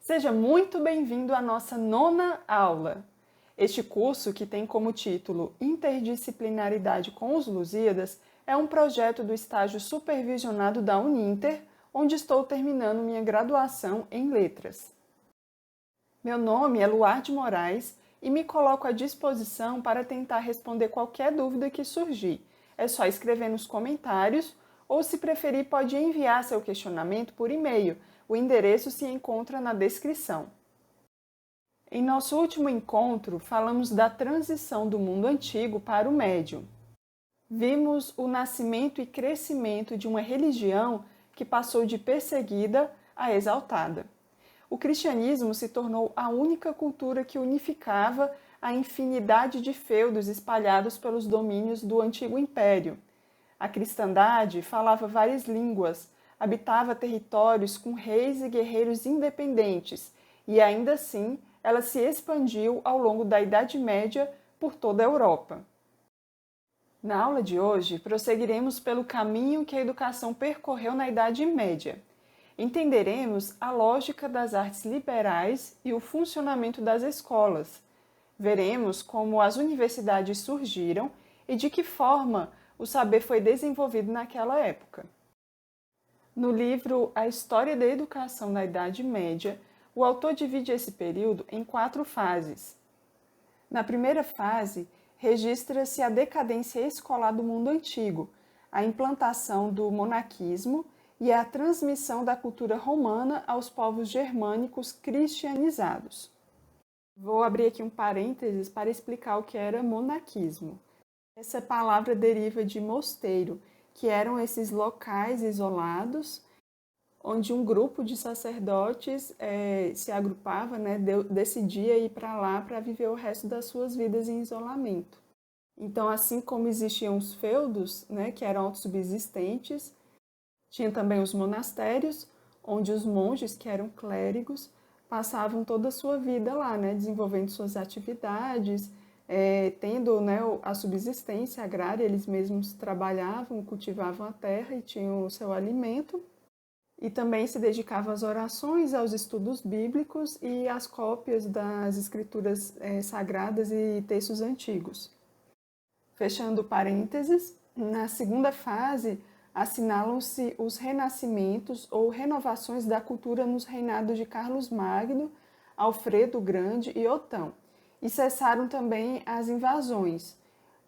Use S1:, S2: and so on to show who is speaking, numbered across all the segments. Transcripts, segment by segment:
S1: Seja muito bem-vindo à nossa nona aula. Este curso, que tem como título Interdisciplinaridade com os Lusíadas, é um projeto do estágio supervisionado da Uninter, onde estou terminando minha graduação em Letras. Meu nome é Luar de Moraes e me coloco à disposição para tentar responder qualquer dúvida que surgir. É só escrever nos comentários ou, se preferir, pode enviar seu questionamento por e-mail. O endereço se encontra na descrição. Em nosso último encontro, falamos da transição do mundo antigo para o médio. Vimos o nascimento e crescimento de uma religião que passou de perseguida a exaltada. O cristianismo se tornou a única cultura que unificava a infinidade de feudos espalhados pelos domínios do antigo império. A cristandade falava várias línguas, habitava territórios com reis e guerreiros independentes, e ainda assim ela se expandiu ao longo da Idade Média por toda a Europa. Na aula de hoje, prosseguiremos pelo caminho que a educação percorreu na Idade Média. Entenderemos a lógica das artes liberais e o funcionamento das escolas. Veremos como as universidades surgiram e de que forma o saber foi desenvolvido naquela época. No livro A História da Educação na Idade Média, o autor divide esse período em 4 fases. Na primeira fase, registra-se a decadência escolar do mundo antigo, a implantação do monaquismo e a transmissão da cultura romana aos povos germânicos cristianizados. Vou abrir aqui um parênteses para explicar o que era monaquismo. Essa palavra deriva de mosteiro, que eram esses locais isolados, onde um grupo de sacerdotes se agrupava, decidia ir para lá para viver o resto das suas vidas em isolamento. Então, assim como existiam os feudos, que eram autossubsistentes, tinha também os monastérios, onde os monges, que eram clérigos, passavam toda a sua vida lá, desenvolvendo suas atividades, tendo a subsistência agrária, eles mesmos trabalhavam, cultivavam a terra e tinham o seu alimento. E também se dedicava às orações, aos estudos bíblicos e às cópias das escrituras sagradas e textos antigos. Fechando parênteses, na segunda fase assinalam-se os renascimentos ou renovações da cultura nos reinados de Carlos Magno, Alfredo o Grande e Otão. E cessaram também as invasões.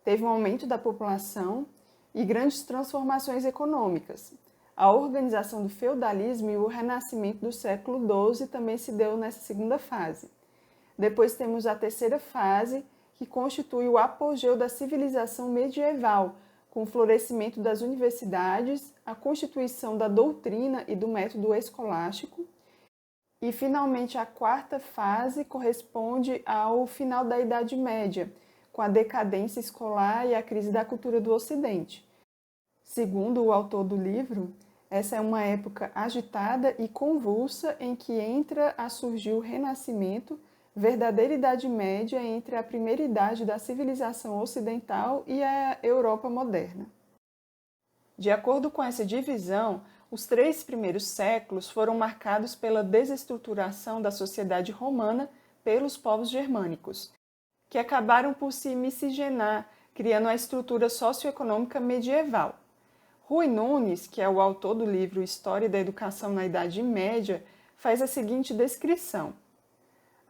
S1: Teve um aumento da população e grandes transformações econômicas. A organização do feudalismo e o renascimento do século XII também se deu nessa segunda fase. Depois temos a terceira fase, que constitui o apogeu da civilização medieval, com o florescimento das universidades, a constituição da doutrina e do método escolástico. E, finalmente, a quarta fase corresponde ao final da Idade Média, com a decadência escolar e a crise da cultura do Ocidente. Segundo o autor do livro, essa é uma época agitada e convulsa em que entra a surgir o Renascimento, verdadeira Idade Média entre a primeira idade da civilização ocidental e a Europa moderna. De acordo com essa divisão, os 3 primeiros séculos foram marcados pela desestruturação da sociedade romana pelos povos germânicos, que acabaram por se miscigenar, criando a estrutura socioeconômica medieval. Ruy Nunes, que é o autor do livro História da Educação na Idade Média, faz a seguinte descrição.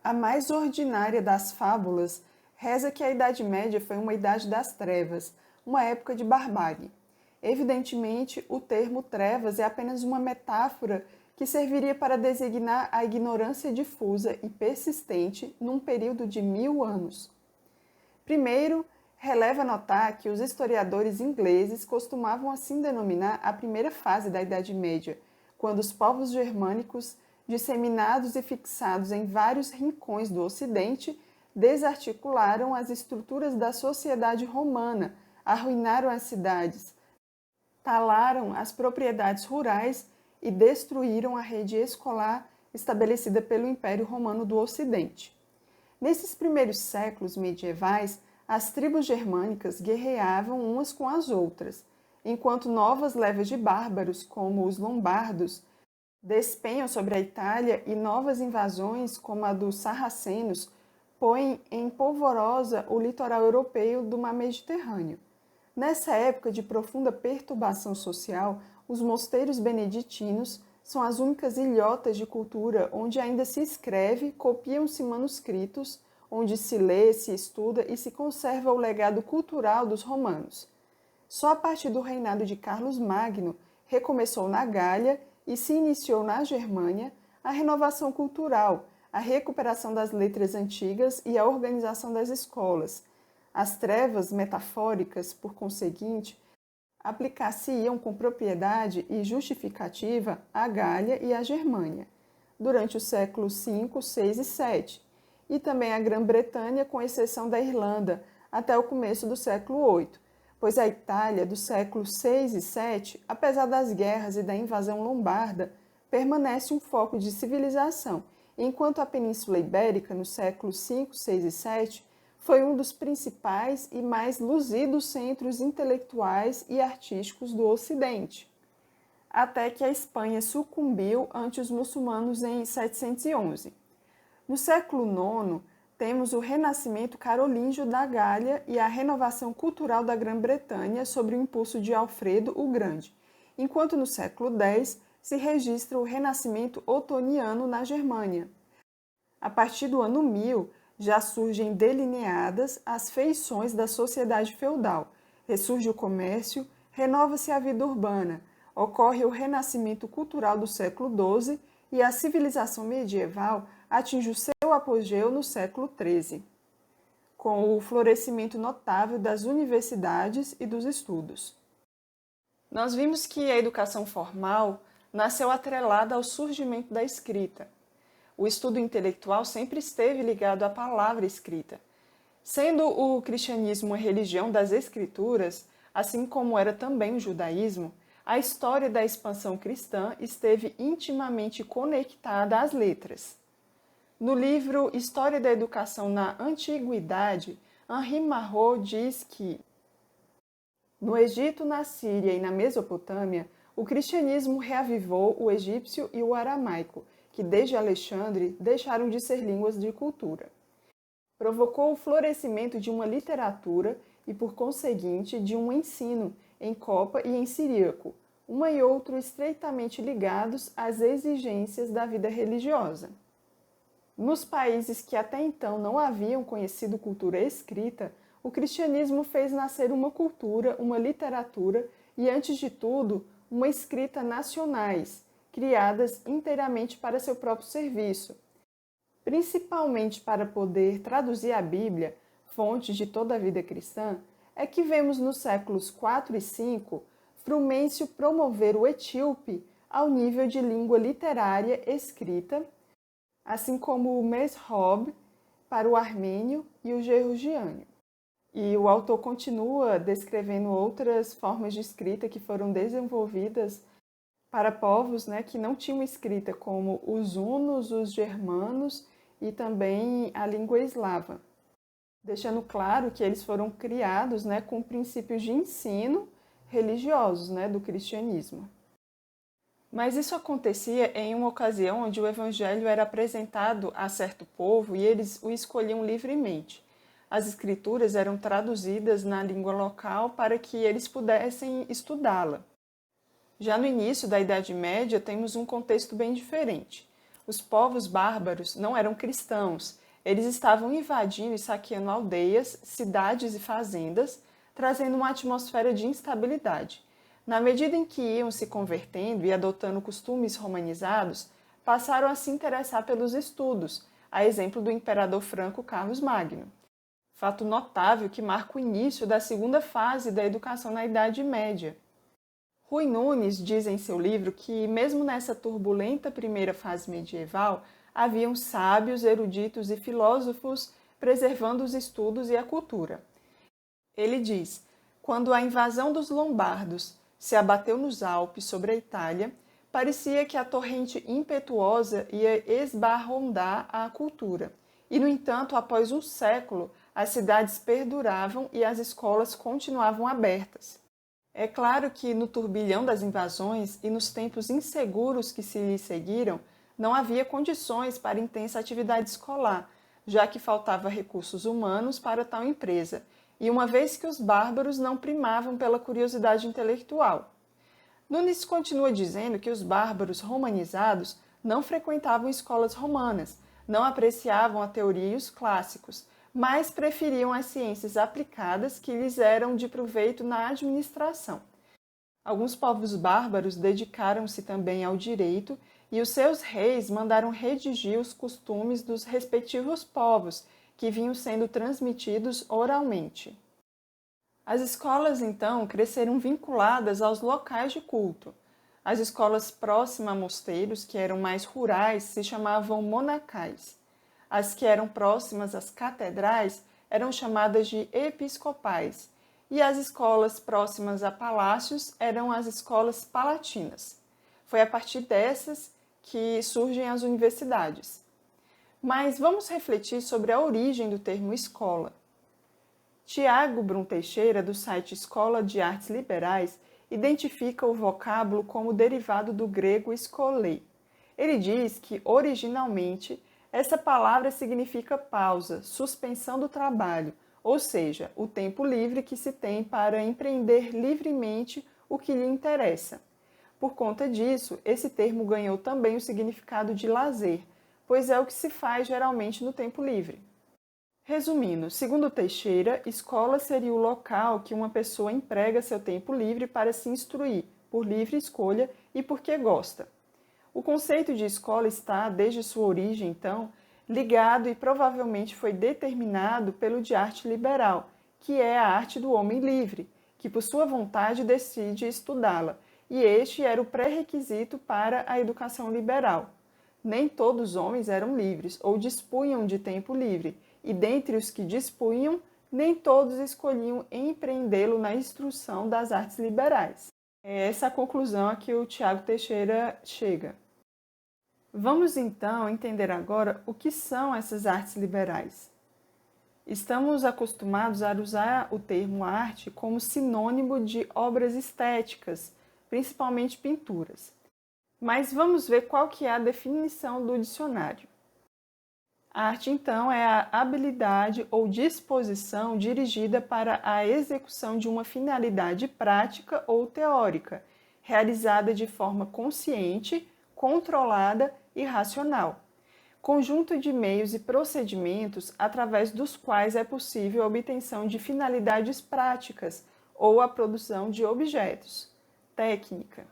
S1: A mais ordinária das fábulas reza que a Idade Média foi uma idade das trevas, uma época de barbárie. Evidentemente, o termo trevas é apenas uma metáfora que serviria para designar a ignorância difusa e persistente num período de 1000 anos. Primeiro, releva notar que os historiadores ingleses costumavam assim denominar a primeira fase da Idade Média, quando os povos germânicos, disseminados e fixados em vários rincões do Ocidente, desarticularam as estruturas da sociedade romana, arruinaram as cidades, talaram as propriedades rurais e destruíram a rede escolar estabelecida pelo Império Romano do Ocidente. Nesses primeiros séculos medievais, as tribos germânicas guerreavam umas com as outras, enquanto novas levas de bárbaros, como os lombardos, Despenham sobre a Itália e novas invasões, como a dos sarracenos, põem em polvorosa o litoral europeu do mar Mediterrâneo. Nessa época de profunda perturbação social, os mosteiros beneditinos são as únicas ilhotas de cultura onde ainda se escreve, copiam-se manuscritos, onde se lê, se estuda e se conserva o legado cultural dos romanos. Só a partir do reinado de Carlos Magno recomeçou na Gália e se iniciou na Germânia a renovação cultural, a recuperação das letras antigas e a organização das escolas. As trevas metafóricas, por conseguinte, aplicar-se-iam com propriedade e justificativa à Gália e à Germânia, durante os séculos V, VI e VII, e também à Grã-Bretanha, com exceção da Irlanda, até o começo do século VIII, pois a Itália, dos séculos VI e VII, apesar das guerras e da invasão lombarda, permanece um foco de civilização, enquanto a Península Ibérica, nos séculos V, VI e VII, foi um dos principais e mais luzidos centros intelectuais e artísticos do Ocidente, até que a Espanha sucumbiu ante os muçulmanos em 711. No século IX, temos o renascimento carolíngio da Gália e a renovação cultural da Grã-Bretanha sob o impulso de Alfredo o Grande, enquanto no século X se registra o renascimento otoniano na Germânia. A partir do ano 1000, já surgem delineadas as feições da sociedade feudal, ressurge o comércio, renova-se a vida urbana, ocorre o renascimento cultural do século XII e a civilização medieval atinge o seu apogeu no século XIII, com o florescimento notável das universidades e dos estudos. Nós vimos que a educação formal nasceu atrelada ao surgimento da escrita. O estudo intelectual sempre esteve ligado à palavra escrita. Sendo o cristianismo a religião das escrituras, assim como era também o judaísmo, a história da expansão cristã esteve intimamente conectada às letras. No livro História da Educação na Antiguidade, Henri Marot diz que no Egito, na Síria e na Mesopotâmia, o cristianismo reavivou o egípcio e o aramaico, que desde Alexandre deixaram de ser línguas de cultura. Provocou o florescimento de uma literatura e, por conseguinte, de um ensino em copa e em siríaco, uma e outro estreitamente ligados às exigências da vida religiosa. Nos países que até então não haviam conhecido cultura escrita, o cristianismo fez nascer uma cultura, uma literatura e, antes de tudo, uma escrita nacionais, criadas inteiramente para seu próprio serviço, principalmente para poder traduzir a Bíblia, fonte de toda a vida cristã, é que vemos nos séculos IV e V Frumêncio promover o etíope ao nível de língua literária escrita, assim como o Mesrob para o armênio e o georgiano. E o autor continua descrevendo outras formas de escrita que foram desenvolvidas para povos, que não tinham escrita, como os hunos, os germanos e também a língua eslava, deixando claro que eles foram criados com princípios de ensino religiosos do cristianismo. Mas isso acontecia em uma ocasião onde o evangelho era apresentado a certo povo e eles o escolhiam livremente. As escrituras eram traduzidas na língua local para que eles pudessem estudá-la. Já no início da Idade Média, temos um contexto bem diferente. Os povos bárbaros não eram cristãos, eles estavam invadindo e saqueando aldeias, cidades e fazendas, trazendo uma atmosfera de instabilidade. Na medida em que iam se convertendo e adotando costumes romanizados, passaram a se interessar pelos estudos, a exemplo do imperador franco Carlos Magno. Fato notável que marca o início da segunda fase da educação na Idade Média. Rui Nunes diz em seu livro que, mesmo nessa turbulenta primeira fase medieval, haviam sábios, eruditos e filósofos preservando os estudos e a cultura. Ele diz: quando a invasão dos lombardos se abateu nos Alpes sobre a Itália, parecia que a torrente impetuosa ia esbarrondar a cultura. E, no entanto, após um século, as cidades perduravam e as escolas continuavam abertas. É claro que no turbilhão das invasões e nos tempos inseguros que se lhe seguiram, não havia condições para intensa atividade escolar, já que faltava recursos humanos para tal empresa, e uma vez que os bárbaros não primavam pela curiosidade intelectual. Nunes continua dizendo que os bárbaros romanizados não frequentavam escolas romanas, não apreciavam a teoria e os clássicos, mas preferiam as ciências aplicadas que lhes eram de proveito na administração. Alguns povos bárbaros dedicaram-se também ao direito e os seus reis mandaram redigir os costumes dos respectivos povos, que vinham sendo transmitidos oralmente. As escolas, então, cresceram vinculadas aos locais de culto. As escolas próximas a mosteiros, que eram mais rurais, se chamavam monacais. As que eram próximas às catedrais eram chamadas de episcopais, e as escolas próximas a palácios eram as escolas palatinas. Foi a partir dessas que surgem as universidades. Mas vamos refletir sobre a origem do termo escola. Tiago Brum Teixeira, do site Escola de Artes Liberais, identifica o vocábulo como derivado do grego skolei. Ele diz que, originalmente, essa palavra significa pausa, suspensão do trabalho, ou seja, o tempo livre que se tem para empreender livremente o que lhe interessa. Por conta disso, esse termo ganhou também o significado de lazer, pois é o que se faz geralmente no tempo livre. Resumindo, segundo Teixeira, escola seria o local que uma pessoa emprega seu tempo livre para se instruir, por livre escolha e porque gosta. O conceito de escola está, desde sua origem, então, ligado e provavelmente foi determinado pelo de arte liberal, que é a arte do homem livre, que por sua vontade decide estudá-la, e este era o pré-requisito para a educação liberal. Nem todos os homens eram livres ou dispunham de tempo livre, e dentre os que dispunham, nem todos escolhiam empreendê-lo na instrução das artes liberais. É essa a conclusão a que o Tiago Teixeira chega. Vamos então entender agora o que são essas artes liberais. Estamos acostumados a usar o termo arte como sinônimo de obras estéticas, principalmente pinturas. Mas vamos ver qual que é a definição do dicionário. A arte, então, é a habilidade ou disposição dirigida para a execução de uma finalidade prática ou teórica, realizada de forma consciente, controlada e racional. Conjunto de meios e procedimentos através dos quais é possível a obtenção de finalidades práticas ou a produção de objetos. Técnica.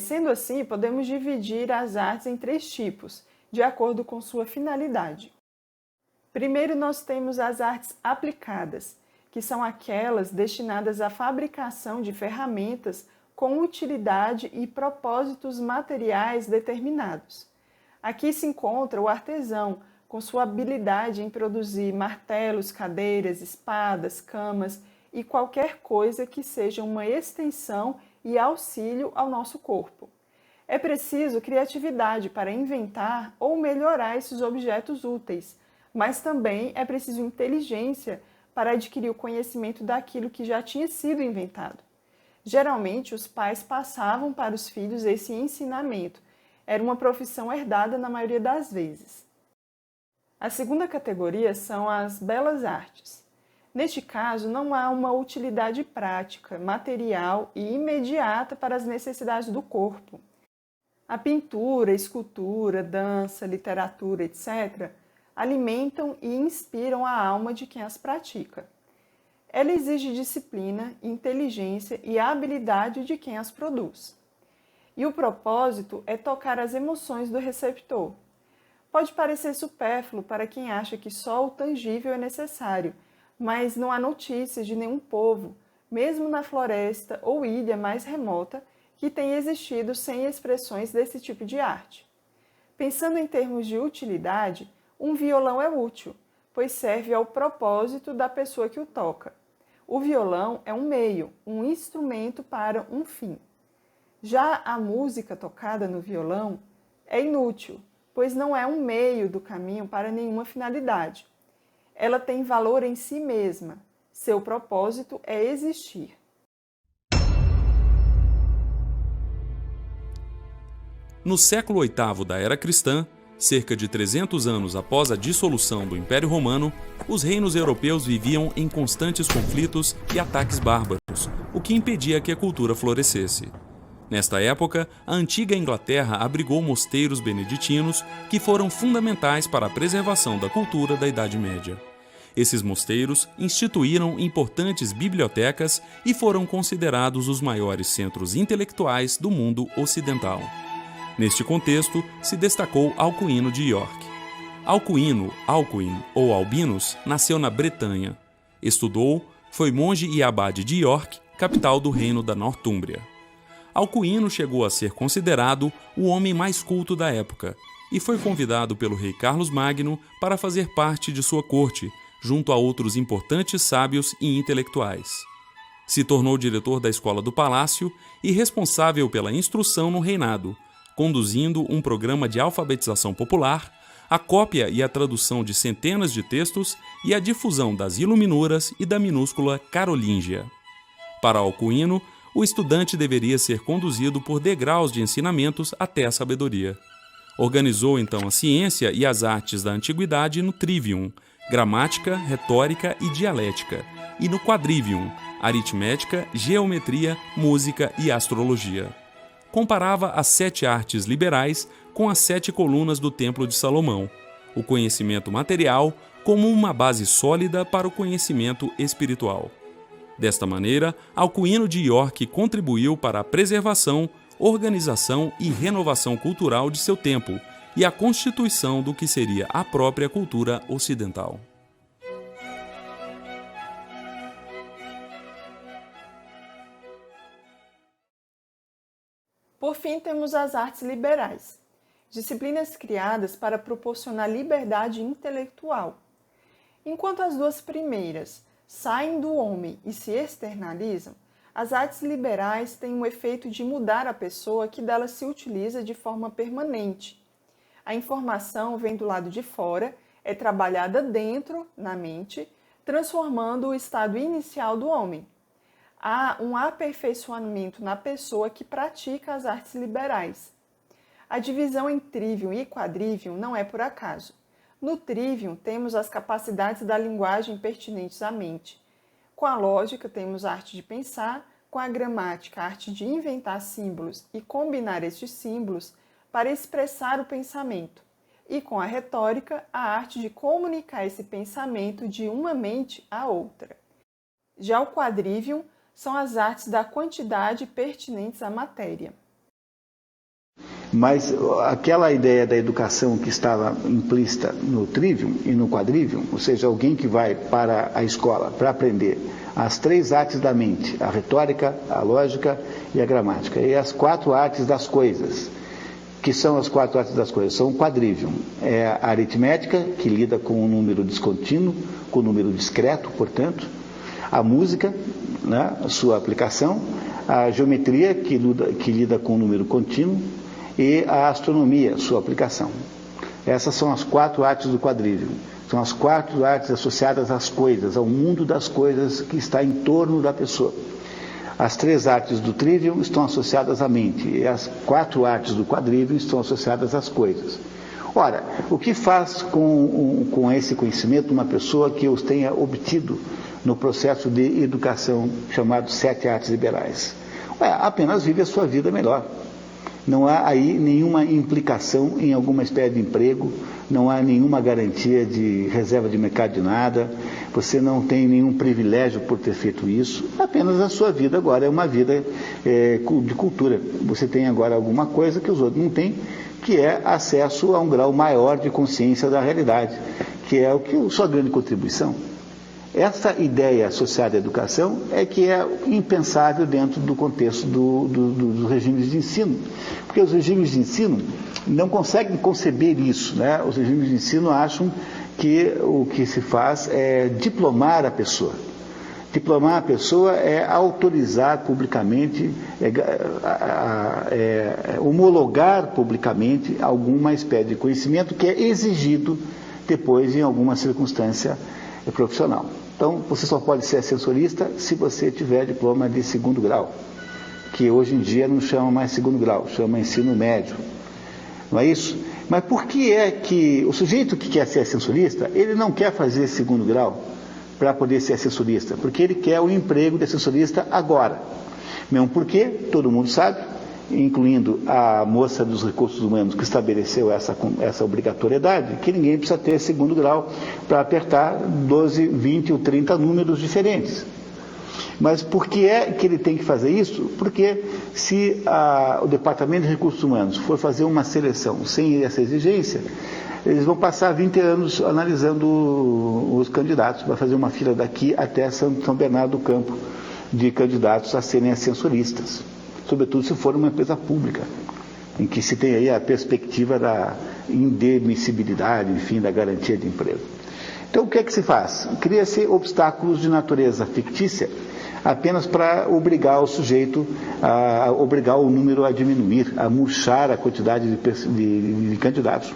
S1: Sendo assim, podemos dividir as artes em 3 tipos, de acordo com sua finalidade. Primeiro, nós temos as artes aplicadas, que são aquelas destinadas à fabricação de ferramentas com utilidade e propósitos materiais determinados. Aqui se encontra o artesão, com sua habilidade em produzir martelos, cadeiras, espadas, camas e qualquer coisa que seja uma extensão e auxílio ao nosso corpo. É preciso criatividade para inventar ou melhorar esses objetos úteis, mas também é preciso inteligência para adquirir o conhecimento daquilo que já tinha sido inventado. Geralmente, os pais passavam para os filhos esse ensinamento. Era uma profissão herdada na maioria das vezes. A segunda categoria são as belas artes. Neste caso, não há uma utilidade prática, material e imediata para as necessidades do corpo. A pintura, escultura, dança, literatura, etc., alimentam e inspiram a alma de quem as pratica. Ela exige disciplina, inteligência e habilidade de quem as produz. E o propósito é tocar as emoções do receptor. Pode parecer supérfluo para quem acha que só o tangível é necessário, mas não há notícias de nenhum povo, mesmo na floresta ou ilha mais remota, que tenha existido sem expressões desse tipo de arte. Pensando em termos de utilidade, um violão é útil, pois serve ao propósito da pessoa que o toca. O violão é um meio, um instrumento para um fim. Já a música tocada no violão é inútil, pois não é um meio do caminho para nenhuma finalidade. Ela tem valor em si mesma. Seu propósito é existir.
S2: No século VIII da era cristã, cerca de 300 anos após a dissolução do Império Romano, os reinos europeus viviam em constantes conflitos e ataques bárbaros, o que impedia que a cultura florescesse. Nesta época, a antiga Inglaterra abrigou mosteiros beneditinos que foram fundamentais para a preservação da cultura da Idade Média. Esses mosteiros instituíram importantes bibliotecas e foram considerados os maiores centros intelectuais do mundo ocidental. Neste contexto, se destacou Alcuíno de York. Alcuíno, Alcuin ou Albinus, nasceu na Bretanha. Estudou, foi monge e abade de York, capital do reino da Nortúmbria. Alcuíno chegou a ser considerado o homem mais culto da época e foi convidado pelo rei Carlos Magno para fazer parte de sua corte, junto a outros importantes sábios e intelectuais. Se tornou diretor da Escola do Palácio e responsável pela instrução no reinado, conduzindo um programa de alfabetização popular, a cópia e a tradução de centenas de textos e a difusão das iluminuras e da minúscula Carolíngia. Para Alcuíno, o estudante deveria ser conduzido por degraus de ensinamentos até a sabedoria. Organizou então a ciência e as artes da antiguidade no trivium, gramática, retórica e dialética, e no quadrivium, aritmética, geometria, música e astrologia. Comparava as 7 artes liberais com as 7 colunas do Templo de Salomão, o conhecimento material como uma base sólida para o conhecimento espiritual. Desta maneira, Alcuíno de York contribuiu para a preservação, organização e renovação cultural de seu tempo e a constituição do que seria a própria cultura ocidental.
S1: Por fim, temos as artes liberais, disciplinas criadas para proporcionar liberdade intelectual. Enquanto as duas primeiras saem do homem e se externalizam, as artes liberais têm o efeito de mudar a pessoa que delas se utiliza de forma permanente. A informação vem do lado de fora, é trabalhada dentro, na mente, transformando o estado inicial do homem. Há um aperfeiçoamento na pessoa que pratica as artes liberais. A divisão em trivium e quadrivium não é por acaso. No trivium temos as capacidades da linguagem pertinentes à mente. Com a lógica temos a arte de pensar, com a gramática a arte de inventar símbolos e combinar estes símbolos para expressar o pensamento. E com a retórica a arte de comunicar esse pensamento de uma mente à outra. Já o quadrivium são as artes da quantidade pertinentes à matéria.
S3: Mas aquela ideia da educação que estava implícita no trivium e no quadrivium, ou seja, alguém que vai para a escola para aprender as 3 artes da mente, a retórica, a lógica e a gramática, e as 4 artes das coisas, que são as 4 artes das coisas, são o quadrivium, é a aritmética, que lida com o número descontínuo, com o número discreto, portanto, a música, né, a sua aplicação, a geometria, que lida com o número contínuo, e a astronomia, sua aplicação. Essas são as 4 artes do quadrivium. São as 4 artes associadas às coisas, ao mundo das coisas que está em torno da pessoa. As 3 artes do trivium estão associadas à mente, e as 4 artes do quadrivium estão associadas às coisas. Ora, o que faz com esse conhecimento uma pessoa que os tenha obtido no processo de educação chamado 7 artes liberais? Apenas vive a sua vida melhor. Não há aí nenhuma implicação em alguma espécie de emprego, não há nenhuma garantia de reserva de mercado de nada, você não tem nenhum privilégio por ter feito isso, apenas a sua vida agora é uma vida de cultura. Você tem agora alguma coisa que os outros não têm, que é acesso a um grau maior de consciência da realidade, que é sua grande contribuição. Essa ideia associada à educação é que é impensável dentro do contexto dos regimes de ensino, porque os regimes de ensino não conseguem conceber isso, né? Os regimes de ensino acham que o que se faz é diplomar a pessoa. Diplomar a pessoa é autorizar publicamente, homologar publicamente alguma espécie de conhecimento que é exigido depois em alguma circunstância profissional. Então, você só pode ser ascensorista se você tiver diploma de 2º grau, que hoje em dia não chama mais 2º grau, chama ensino médio. não é isso? Mas por que é que o sujeito que quer ser ascensorista, ele não quer fazer segundo grau para poder ser ascensorista? Porque ele quer o emprego de ascensorista agora. Mesmo porque, todo mundo sabe, incluindo a moça dos recursos humanos que estabeleceu essa obrigatoriedade, que ninguém precisa ter segundo grau para apertar 12, 20 ou 30 números diferentes. Mas por que é que ele tem que fazer isso? Porque se o Departamento de Recursos Humanos for fazer uma seleção sem essa exigência, eles vão passar 20 anos analisando os candidatos, vai fazer uma fila daqui até São Bernardo do Campo de candidatos a serem ascensoristas, sobretudo se for uma empresa pública, em que se tem aí a perspectiva da indemissibilidade, enfim, da garantia de emprego. Então, o que é que se faz? Cria-se obstáculos de natureza fictícia, apenas para obrigar o sujeito, obrigar o número a diminuir, a murchar a quantidade de candidatos.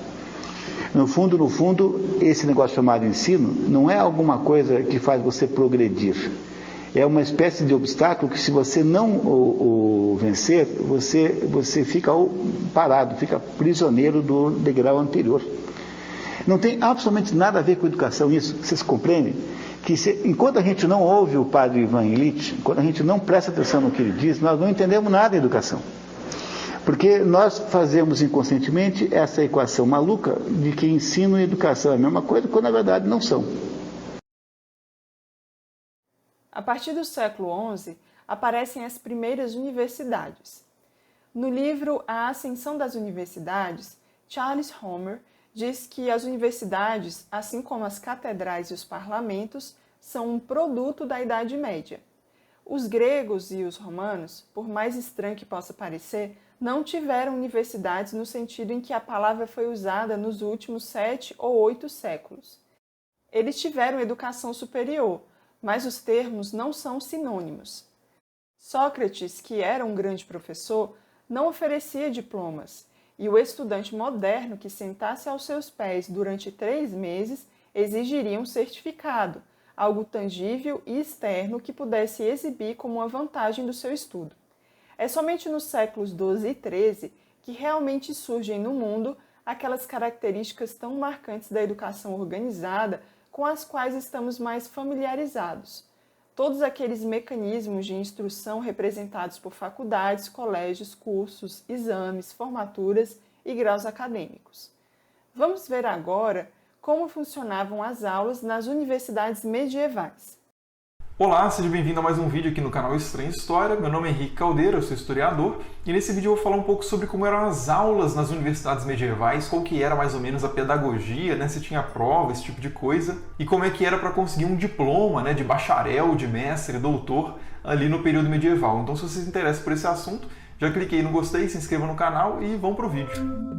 S3: No fundo, esse negócio chamado ensino não é alguma coisa que faz você progredir. É uma espécie de obstáculo que, se você não o vencer, você fica parado, fica prisioneiro do degrau anterior. Não tem absolutamente nada a ver com educação isso. Vocês compreendem? Que enquanto a gente não ouve o padre Ivan Illich, enquanto a gente não presta atenção no que ele diz, nós não entendemos nada em educação. Porque nós fazemos inconscientemente essa equação maluca de que ensino e educação é a mesma coisa, quando na verdade não são.
S1: A partir do século XI, aparecem as primeiras universidades. No livro A Ascensão das Universidades, Charles Homer diz que as universidades, assim como as catedrais e os parlamentos, são um produto da Idade Média. Os gregos e os romanos, por mais estranho que possa parecer, não tiveram universidades no sentido em que a palavra foi usada nos últimos 7 ou 8 séculos. Eles tiveram educação superior, mas os termos não são sinônimos. Sócrates, que era um grande professor, não oferecia diplomas, e o estudante moderno que sentasse aos seus pés durante 3 meses exigiria um certificado, algo tangível e externo que pudesse exibir como uma vantagem do seu estudo. É somente nos séculos XII e XIII que realmente surgem no mundo aquelas características tão marcantes da educação organizada com as quais estamos mais familiarizados. Todos aqueles mecanismos de instrução representados por faculdades, colégios, cursos, exames, formaturas e graus acadêmicos. Vamos ver agora como funcionavam as aulas nas universidades medievais.
S4: Olá, seja bem-vindo a mais um vídeo aqui no canal Estranha História. Meu nome é Henrique Caldeira, eu sou historiador, e nesse vídeo eu vou falar um pouco sobre como eram as aulas nas universidades medievais, qual que era mais ou menos a pedagogia, né, se tinha prova, esse tipo de coisa, e como é que era para conseguir um diploma, né, de bacharel, de mestre, doutor, ali no período medieval. Então, se você se interessa por esse assunto, já cliquei no gostei, se inscreva no canal e vamos pro vídeo.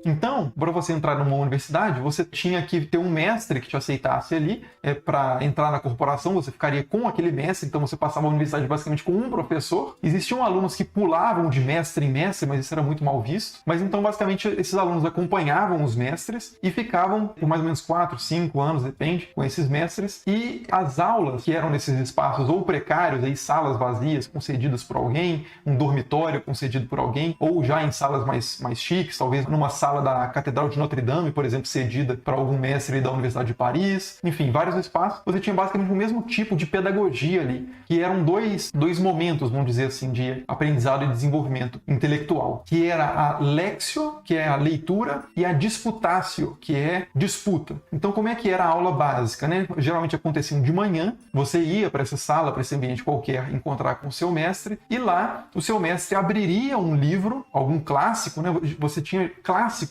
S4: Então, para você entrar numa universidade, você tinha que ter um mestre que te aceitasse ali. Para entrar na corporação, você ficaria com aquele mestre, então você passava a universidade basicamente com um professor. Existiam alunos que pulavam de mestre em mestre, mas isso era muito mal visto. Mas então, basicamente, esses alunos acompanhavam os mestres e ficavam por mais ou menos 4, 5 anos, depende, com esses mestres. E as aulas, que eram nesses espaços ou precários, aí, salas vazias concedidas por alguém, um dormitório concedido por alguém, ou já em salas mais chiques, talvez numa sala da Catedral de Notre Dame, por exemplo, cedida para algum mestre da Universidade de Paris, enfim, vários espaços, você tinha basicamente o mesmo tipo de pedagogia ali, que eram dois momentos, vamos dizer assim, de aprendizado e desenvolvimento intelectual, que era a lexio, que é a leitura, e a disputatio, que é disputa. Então, como é que era a aula básica, né? Geralmente acontecia de manhã, você ia para essa sala, para esse ambiente qualquer, encontrar com o seu mestre, e lá o seu mestre abriria um livro, algum clássico, né? Você tinha clássicos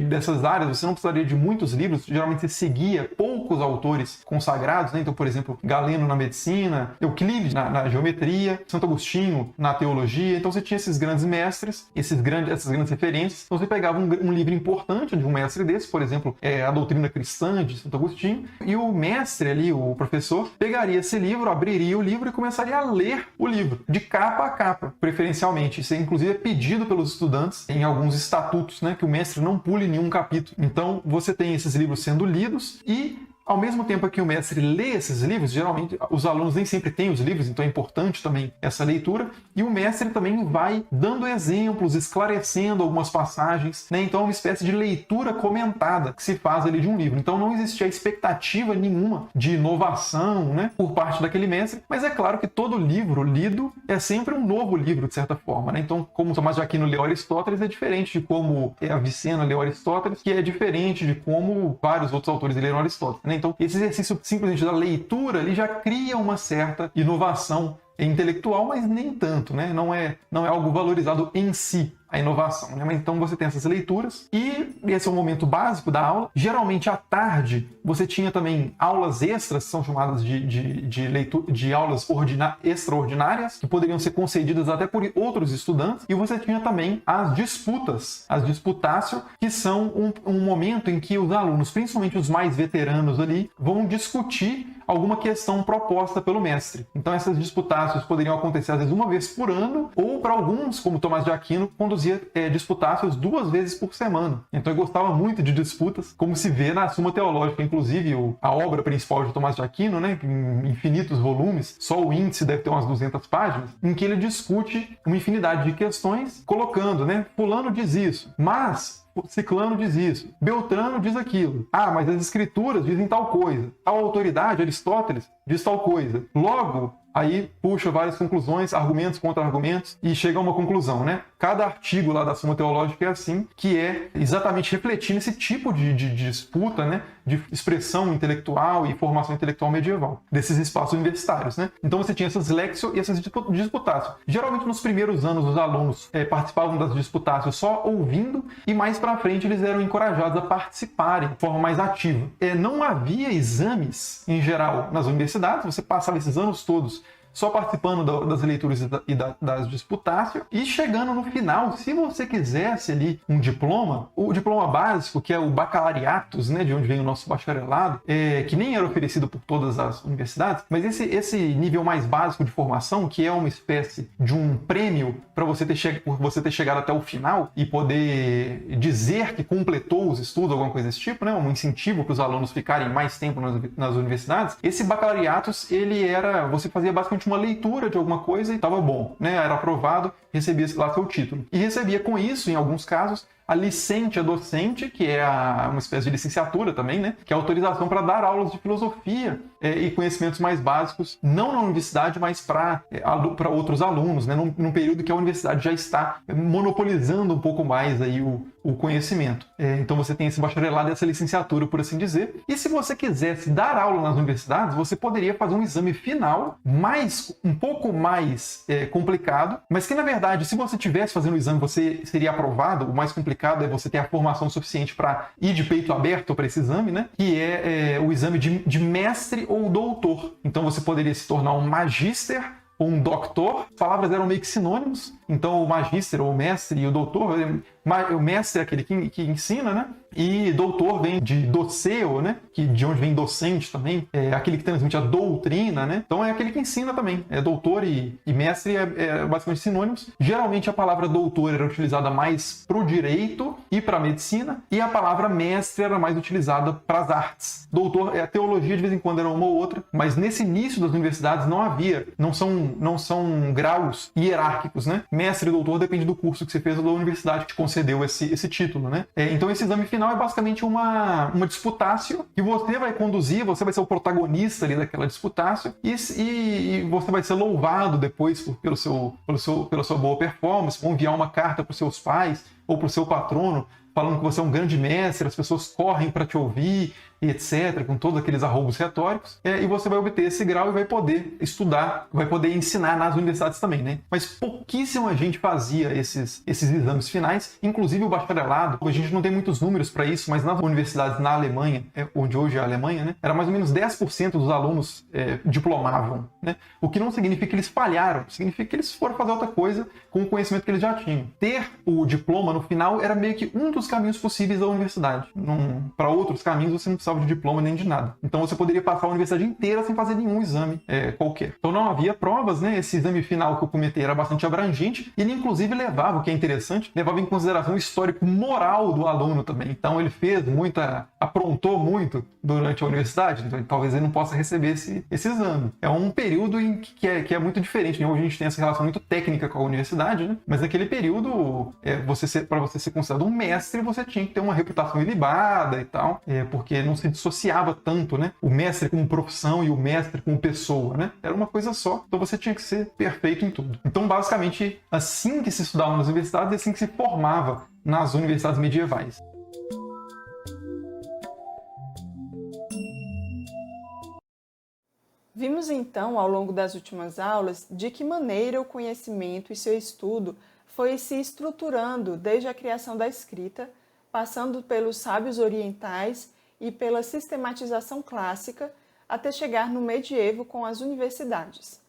S4: dessas áreas, você não precisaria de muitos livros, geralmente você seguia poucos autores consagrados, né? Então, por exemplo, Galeno na medicina, Euclides na geometria, Santo Agostinho na teologia. Então você tinha esses grandes mestres, essas grandes referências. Então você pegava um livro importante de um mestre desse, por exemplo, a Doutrina Cristã de Santo Agostinho, e o mestre ali, o professor, pegaria esse livro, abriria o livro e começaria a ler o livro, de capa a capa, preferencialmente. Isso é, inclusive, pedido pelos estudantes em alguns estatutos, né? Que o mestre não pule nenhum capítulo. Então, você tem esses livros sendo lidos e ao mesmo tempo que o mestre lê esses livros, geralmente os alunos nem sempre têm os livros, então é importante também essa leitura, e o mestre também vai dando exemplos, esclarecendo algumas passagens, né? Então é uma espécie de leitura comentada que se faz ali de um livro. Então não existia expectativa nenhuma de inovação, né, por parte daquele mestre, mas é claro que todo livro lido é sempre um novo livro, de certa forma, né? Então, como Tomás de Aquino leu Aristóteles, é diferente de como Avicena leu Aristóteles, que é diferente de como vários outros autores leram Aristóteles, né? Então, esse exercício simplesmente da leitura ele já cria uma certa inovação intelectual, mas nem tanto, né? Não é algo valorizado em si, a inovação, né? Mas então você tem essas leituras e esse é o momento básico da aula. Geralmente à tarde você tinha também aulas extras, são chamadas de aulas extraordinárias, que poderiam ser concedidas até por outros estudantes, e você tinha também as disputas, as disputatio, que são um momento em que os alunos, principalmente os mais veteranos ali, vão discutir alguma questão proposta pelo mestre. Então essas disputácios poderiam acontecer às vezes uma vez por ano, ou para alguns, como Tomás de Aquino, conduzia disputácios 2 vezes por semana. Então eu gostava muito de disputas, como se vê na Suma Teológica, inclusive a obra principal de Tomás de Aquino, né, em infinitos volumes, só o índice deve ter umas 200 páginas, em que ele discute uma infinidade de questões, colocando, né, fulano diz isso, mas Ciclano diz isso, Beltrano diz aquilo. Ah, mas as escrituras dizem tal coisa. A autoridade, Aristóteles, diz tal coisa. Logo, aí puxa várias conclusões, argumentos contra argumentos, e chega a uma conclusão, né? Cada artigo lá da Suma Teológica é assim, que é exatamente refletindo esse tipo de disputa, né? De expressão intelectual e formação intelectual medieval, desses espaços universitários, né? Então você tinha essas lexio e essas disputácios. Geralmente nos primeiros anos os alunos participavam das disputácios só ouvindo, e mais para frente eles eram encorajados a participarem de forma mais ativa. Não havia exames em geral nas universidades, você passava esses anos todos só participando das leituras e das disputácias, e chegando no final, se você quisesse ali um diploma, o diploma básico, que é o bacalariatus, né, de onde vem o nosso bacharelado, que nem era oferecido por todas as universidades, mas esse nível mais básico de formação, que é uma espécie de um prêmio para você ter chegado até o final e poder dizer que completou os estudos, alguma coisa desse tipo, né, um incentivo para os alunos ficarem mais tempo nas universidades. Esse bacalariatus, você fazia basicamente uma leitura de alguma coisa e estava bom, né? Era aprovado, recebia lá seu título. E recebia com isso, em alguns casos, a licentia docente, que é uma espécie de licenciatura também, né? Que é a autorização para dar aulas de filosofia e conhecimentos mais básicos, não na universidade, mas para outros alunos, né? Num período que a universidade já está monopolizando um pouco mais aí o conhecimento. Então você tem esse bacharelado e essa licenciatura, por assim dizer. E se você quisesse dar aula nas universidades, você poderia fazer um exame final um pouco mais complicado, mas que na verdade, se você estivesse fazendo o exame, você seria aprovado. O mais complicado é você ter a formação suficiente para ir de peito aberto para esse exame, né? Que é o exame de mestre ou doutor. Então você poderia se tornar um magíster ou um doctor. As palavras eram meio que sinônimos. Então o magíster ou o mestre e o doutor, o mestre é aquele que ensina, né? E doutor vem de doceo, né? De onde vem docente também, é aquele que transmite a doutrina, né? Então é aquele que ensina também. Doutor e mestre é basicamente sinônimos. Geralmente a palavra doutor era utilizada mais para o direito e para a medicina, e a palavra mestre era mais utilizada para as artes. Doutor, a teologia de vez em quando era uma ou outra, mas nesse início das universidades não são graus hierárquicos, né? Mestre e doutor depende do curso que você fez ou da universidade que te concedeu esse título, né? Então esse exame final é basicamente uma disputácio que você vai conduzir, você vai ser o protagonista ali daquela disputácio, e você vai ser louvado depois pela sua boa performance, vão enviar uma carta para os seus pais ou para o seu patrono falando que você é um grande mestre, as pessoas correm para te ouvir, e etc., com todos aqueles arroubos retóricos, e você vai obter esse grau e vai poder estudar, vai poder ensinar nas universidades também, né? Mas pouquíssima gente fazia esses exames finais, inclusive o bacharelado. A gente não tem muitos números para isso, mas nas universidades na Alemanha, onde hoje é a Alemanha, né, era mais ou menos 10% dos alunos diplomavam, né? O que não significa que eles falharam, significa que eles foram fazer outra coisa com o conhecimento que eles já tinham. Ter o diploma no final era meio que um dos caminhos possíveis da universidade. Para outros caminhos você não precisava de diploma nem de nada. Então você poderia passar a universidade inteira sem fazer nenhum exame qualquer. Então não havia provas, né? Esse exame final que eu comentei era bastante abrangente, e ele inclusive levava, o que é interessante, levava em consideração o histórico moral do aluno também. Então ele fez muita aprontou muito durante a universidade, então talvez ele não possa receber esse exame. É um período em que é muito diferente, né? Hoje a gente tem essa relação muito técnica com a universidade, né? Mas naquele período, para você ser considerado um mestre, você tinha que ter uma reputação ilibada e tal, porque não se dissociava tanto, né? O mestre como profissão e o mestre como pessoa, né? Era uma coisa só, então você tinha que ser perfeito em tudo. Então, basicamente, assim que se estudava nas universidades, assim que se formava nas universidades medievais.
S1: Vimos então, ao longo das últimas aulas, de que maneira o conhecimento e seu estudo foi se estruturando desde a criação da escrita, passando pelos sábios orientais e pela sistematização clássica, até chegar no medievo com as universidades.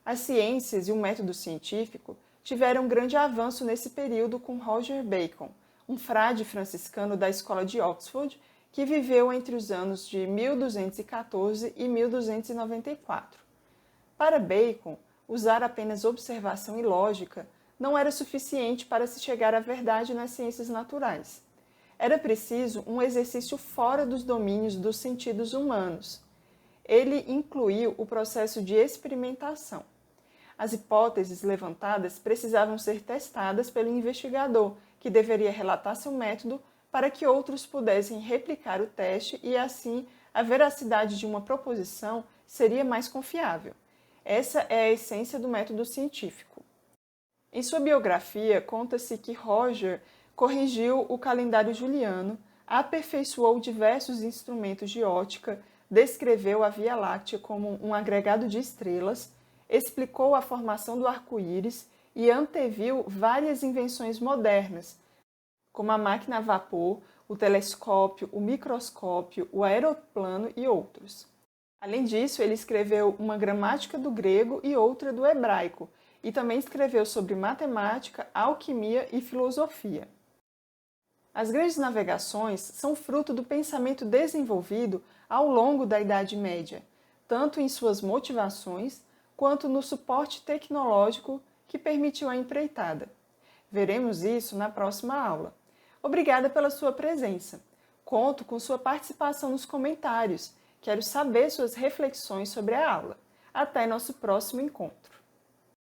S1: As ciências e o método científico tiveram grande avanço nesse período com Roger Bacon, um frade franciscano da escola de Oxford, que viveu entre os anos de 1214 e 1294. Para Bacon, usar apenas observação e lógica não era suficiente para se chegar à verdade nas ciências naturais. Era preciso um exercício fora dos domínios dos sentidos humanos. Ele incluiu o processo de experimentação. As hipóteses levantadas precisavam ser testadas pelo investigador, que deveria relatar seu método para que outros pudessem replicar o teste e, assim, a veracidade de uma proposição seria mais confiável. Essa é a essência do método científico. Em sua biografia, conta-se que Roger corrigiu o calendário juliano, aperfeiçoou diversos instrumentos de ótica, descreveu a Via Láctea como um agregado de estrelas, explicou a formação do arco-íris e anteviu várias invenções modernas, como a máquina a vapor, o telescópio, o microscópio, o aeroplano e outros. Além disso, ele escreveu uma gramática do grego e outra do hebraico, e também escreveu sobre matemática, alquimia e filosofia. As grandes navegações são fruto do pensamento desenvolvido ao longo da Idade Média, tanto em suas motivações quanto no suporte tecnológico que permitiu a empreitada. Veremos isso na próxima aula. Obrigada pela sua presença. Conto com sua participação nos comentários. Quero saber suas reflexões sobre a aula. Até nosso próximo encontro.